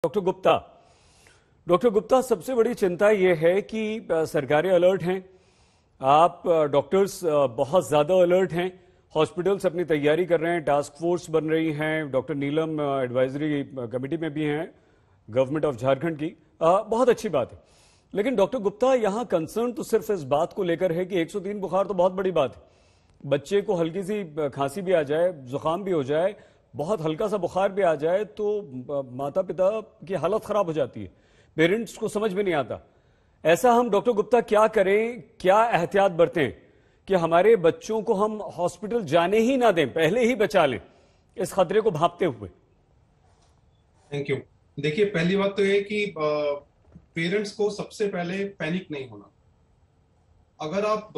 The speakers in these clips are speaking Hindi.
डॉक्टर गुप्ता, सबसे बड़ी चिंता यह है कि सरकारें अलर्ट हैं, आप डॉक्टर्स बहुत ज्यादा अलर्ट हैं, हॉस्पिटल्स अपनी तैयारी कर रहे हैं, टास्क फोर्स बन रही हैं, डॉक्टर नीलम एडवाइजरी कमेटी में भी हैं गवर्नमेंट ऑफ झारखंड की। बहुत अच्छी बात है, लेकिन डॉक्टर गुप्ता यहां कंसर्न तो सिर्फ इस बात को लेकर है कि 103 बुखार तो बहुत बड़ी बात है, बच्चे को हल्की सी खांसी भी आ जाए, जुकाम भी हो जाए, बहुत हल्का सा बुखार भी आ जाए तो माता पिता की हालत खराब हो जाती है, पेरेंट्स को समझ में नहीं आता। ऐसा हम डॉक्टर गुप्ता क्या करें, क्या एहतियात बरतें कि हमारे बच्चों को हम हॉस्पिटल जाने ही ना दें, पहले ही बचा लें इस खतरे को भांपते हुए? Thank you. देखिए, पहली बात तो ये कि पेरेंट्स को सबसे पहले पैनिक नहीं होना। अगर आप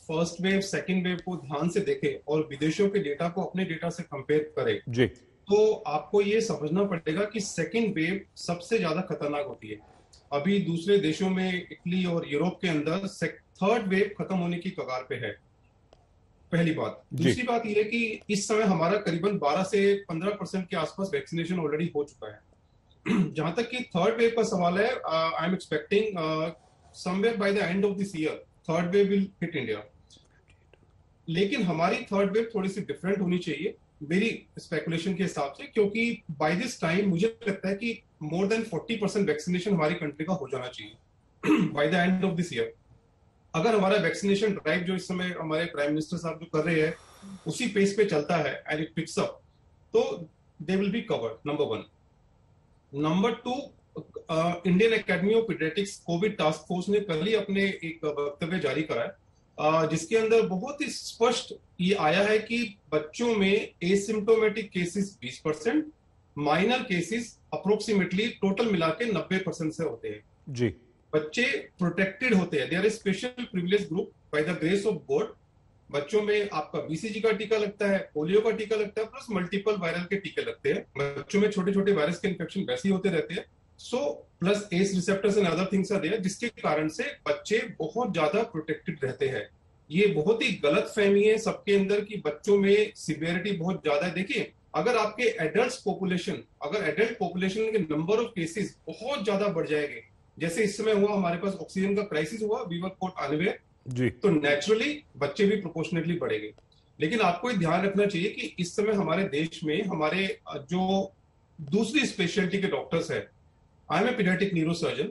फर्स्ट वेव सेकंड वेव को ध्यान से देखें और विदेशों के डेटा को अपने डेटा से कंपेयर करें जी, तो आपको ये समझना पड़ेगा कि सेकंड वेव सबसे ज्यादा खतरनाक होती है। अभी दूसरे देशों में, इटली और यूरोप के अंदर थर्ड वेव खत्म होने की कगार पे है। पहली बात। दूसरी बात यह है कि इस समय हमारा करीबन 12 से 15% के आसपास वैक्सीनेशन ऑलरेडी हो चुका है। जहां तक कि थर्ड वेव का सवाल है, I am expecting somewhere by the end of this year third wave will hit India. लेकिन हमारी थर्ड वेव थोड़ी सी डिफरेंट होनी चाहिए मेरी स्पेकुलेशन के हिसाब से, क्योंकि बाय दिस टाइम मुझे लगता है कि मोर देन 40% वैक्सीनेशन हमारी कंट्री का हो जाना चाहिए by the end of this year. अगर हमारा वैक्सीनेशन ड्राइव जो इस समय हमारे प्राइम मिनिस्टर साहब जो कर रहे हैं उसी पेस पे चलता है एंड इट पिक्स अप, तो they will be covered, number one. Number two, Indian academy of paediatrics Covid task force ने कल ही अपने एक वक्तव्य जारी करा है, जिसके अंदर बहुत ही स्पष्ट ये आया है कि बच्चों में asymptomatic cases 20%, minor cases approximately total मिला के 90% से होते हैं। जी, बच्चे प्रोटेक्टेड होते हैं, they are a special privilege group by the grace of God. बच्चों में आपका बीसीजी का टीका लगता है, पोलियो का टीका लगता है, प्लस मल्टीपल वायरल के टीके लगते हैं। बच्चों में छोटे छोटे वायरस के इन्फेक्शन वैसे ही होते रहते हैं। So plus S receptors and other things are there, जिसके कारण से बच्चे बहुत ज्यादा प्रोटेक्टेड रहते हैं। ये बहुत ही गलत फहमी है सबके अंदर कि बच्चों में सिवियरिटी बहुत ज्यादा है। देखिए, अगर आपके एडल्ट पॉपुलेशन के नंबर ऑफ केसेस बहुत ज्यादा बढ़ जाएंगे, जैसे इस समय हुआ, हमारे पास ऑक्सीजन का क्राइसिस हुआ, वी वर कॉट अनअवेयर जी, तो नेचुरली बच्चे भी प्रोपोर्शनेटली बढ़ेंगे। लेकिन आपको ये ध्यान रखना चाहिए कि इस समय हमारे देश में हमारे जो दूसरी स्पेशलिटी के डॉक्टर्स है, I am a paediatric neurosurgeon,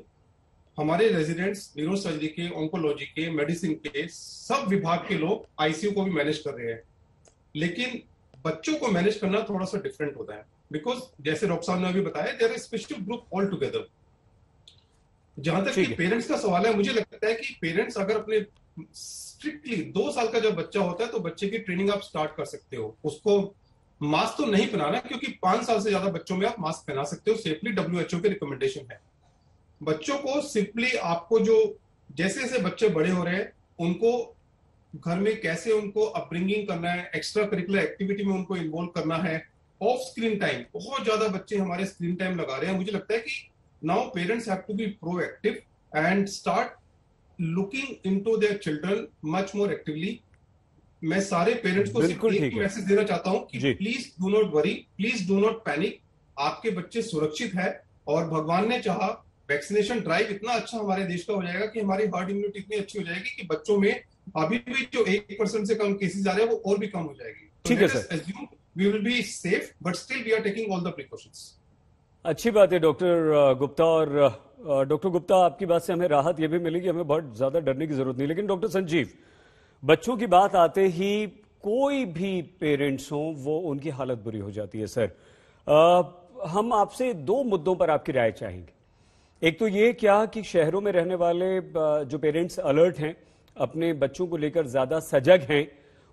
हमारे रेजिडेंट्स न्यूरोसर्जरी के, ऑन्कोलॉजी के, मेडिसिन के सब विभाग के लोग आईसीयू को भी मैनेज कर रहे हैं। लेकिन बच्चों को मैनेज करना थोड़ा सा डिफरेंट होता है, बिकॉज जैसे डॉक्टर साहब ने अभी बताया, there is special group all together. जहां तक कि पेरेंट्स का सवाल है, मुझे लगता है कि पेरेंट्स अगर अपने स्ट्रिक्टली 2 साल का जब बच्चा होता है तो बच्चे की ट्रेनिंग आप स्टार्ट कर सकते हो। उसको मास्क तो नहीं पहनाना, क्योंकि 5 साल से ज्यादा बच्चों में आप मास्क पहना सकते हो सेफली, डब्ल्यूएचओ के रिकमेंडेशन है। बच्चों को सिंपली आपको जो जैसे जैसे बच्चे बड़े हो रहे हैं उनको घर में कैसे उनको अपब्रिंगिंग करना है, एक्स्ट्रा करिकुलर एक्टिविटी में उनको इन्वॉल्व करना है। ऑफ स्क्रीन टाइम, बहुत ज्यादा बच्चे हमारे स्क्रीन टाइम लगा रहे हैं। मुझे लगता है कि now parents have to be proactive and start looking into their children much more actively. मैं सारे पेरेंट्स को सिर्फ एक मैसेज देना चाहता हूं कि please do not worry, please do not panic. आपके बच्चे सुरक्षित है और भगवान ने चाहा वैक्सीनेशन ड्राइव इतना अच्छा हमारे देश का हो जाएगा कि हमारी हर्ड इम्यूनिटी इतनी अच्छी हो जाएगी कि बच्चों में अभी भी जो 1% से कम केसेस आ रहे हैं वो और भी कम हो जाएगी। ठीक है sir, we will be safe but still we are taking all the precautions. अच्छी बात है डॉक्टर गुप्ता। और डॉक्टर गुप्ता, आपकी बात से हमें राहत यह भी मिली कि हमें बहुत ज्यादा डरने की जरूरत नहीं। लेकिन डॉक्टर संजीव, बच्चों की बात आते ही कोई भी पेरेंट्स हो वो उनकी हालत बुरी हो जाती है। सर, हम आपसे 2 मुद्दों पर आपकी राय चाहेंगे। एक तो ये क्या कि शहरों में रहने वाले जो पेरेंट्स अलर्ट हैं, अपने बच्चों को लेकर ज्यादा सजग हैं,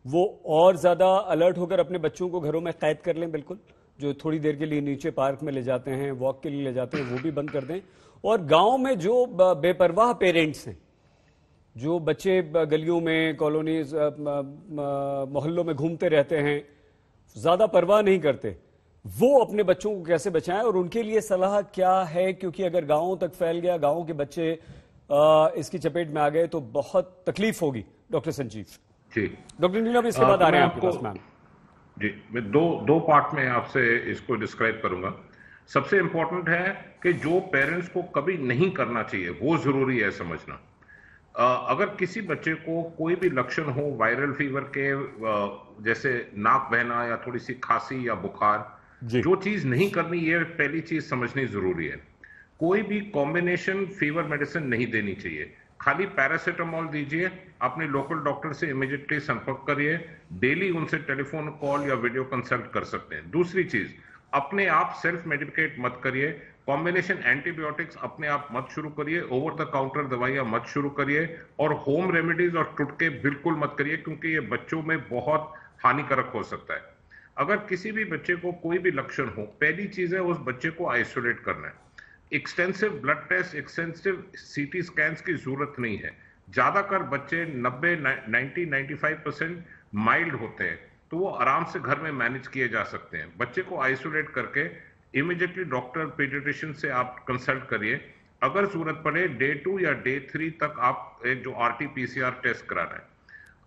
वो और ज्यादा अलर्ट होकर अपने बच्चों को घरों में कैद कर लें। बिल्कुल, जो थोड़ी देर के लिए नीचे पार्क में ले जाते हैं, वॉक के लिए ले जाते हैं, वो भी बंद कर दें। और गांव में जो बेपरवाह पेरेंट्स हैं, जो बच्चे गलियों में, कॉलोनीज, मोहल्लों में घूमते रहते हैं, ज्यादा परवाह नहीं करते, वो अपने बच्चों को कैसे बचाएं और उनके लिए सलाह क्या है? क्योंकि अगर गांवों तक फैल गया, गांवों के बच्चे इसकी चपेट में आ गए तो बहुत तकलीफ होगी। डॉक्टर संजीव जी। डॉक्टर नीलम इसके बाद आ रहे हैं आपके पास। मैम जी, मैं दो पार्ट में आपसे इसको डिस्क्राइब करूंगा। सबसे इंपॉर्टेंट है कि जो पेरेंट्स को कभी नहीं करना चाहिए वो जरूरी है समझना। अगर किसी बच्चे को कोई भी लक्षण हो वायरल फीवर के, जैसे नाक बहना या थोड़ी सी खांसी या बुखार, जो चीज नहीं करनी ये पहली चीज समझनी जरूरी है। कोई भी कॉम्बिनेशन फीवर मेडिसिन नहीं देनी चाहिए, खाली पैरासीटामोल दीजिए, अपने लोकल डॉक्टर से इमीडिएटली संपर्क करिए, डेली उनसे टेलीफोन कॉल या वीडियो कंसल्ट कर सकते हैं। दूसरी चीज, अपने आप सेल्फ मेडिकेट मत करिए, कॉम्बिनेशन एंटीबायोटिक्स अपने आप मत शुरू करिए, ओवर द काउंटर दवाइयां मत शुरू करिए, और होम रेमेडीज और टुटके बिल्कुल मत करिए, क्योंकि ये बच्चों में बहुत हानिकारक हो सकता है। अगर किसी भी बच्चे को कोई भी लक्षण हो, पहली चीज है उस बच्चे को आइसोलेट करना है। एक्सटेंसिव ब्लड टेस्ट, एक्सटेंसिव सीटी स्कैन्स की जरूरत नहीं है। ज्यादातर बच्चे 90-95% माइल्ड होते हैं, तो वो आराम से घर में मैनेज किए जा सकते हैं। बच्चे को आइसोलेट करके इमीडिएटली डॉक्टर पीडियाट्रिशियन से आप कंसल्ट करिए। अगर जरूरत पड़े डे 2 या डे 3 तक आप एक जो RT-PCR टेस्ट कराना है।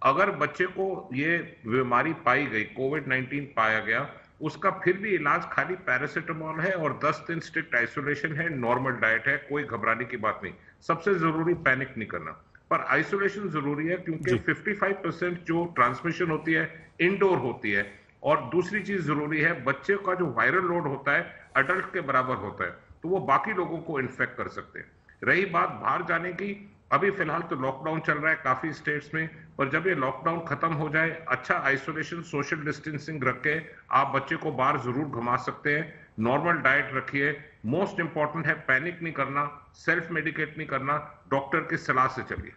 अगर बच्चे को ये बीमारी पाई गई, कोविड-19 पाया गया, उसका फिर भी इलाज खाली पैरासीटामोल है और 10 दिन स्ट्रिक्ट आइसोलेशन है, नॉर्मल डाइट है, कोई घबराने की बात नहीं। सबसे जरूरी पैनिक नहीं करना, पर आइसोलेशन जरूरी है क्योंकि 55% जो ट्रांसमिशन होती है इंडोर होती है। और दूसरी चीज जरूरी है, बच्चे का जो वायरल लोड होता है अडल्ट के बराबर होता है, तो वो बाकी लोगों को इन्फेक्ट कर सकते हैं। रही बात बाहर जाने की, अभी फिलहाल तो लॉकडाउन चल रहा है काफी स्टेट्स में, पर जब ये लॉकडाउन खत्म हो जाए, अच्छा आइसोलेशन सोशल डिस्टेंसिंग रख के आप बच्चे को बाहर जरूर घुमा सकते हैं। नॉर्मल डाइट रखिए, मोस्ट इंपॉर्टेंट है पैनिक नहीं करना, सेल्फ मेडिकेट नहीं करना, डॉक्टर की सलाह से चलिए।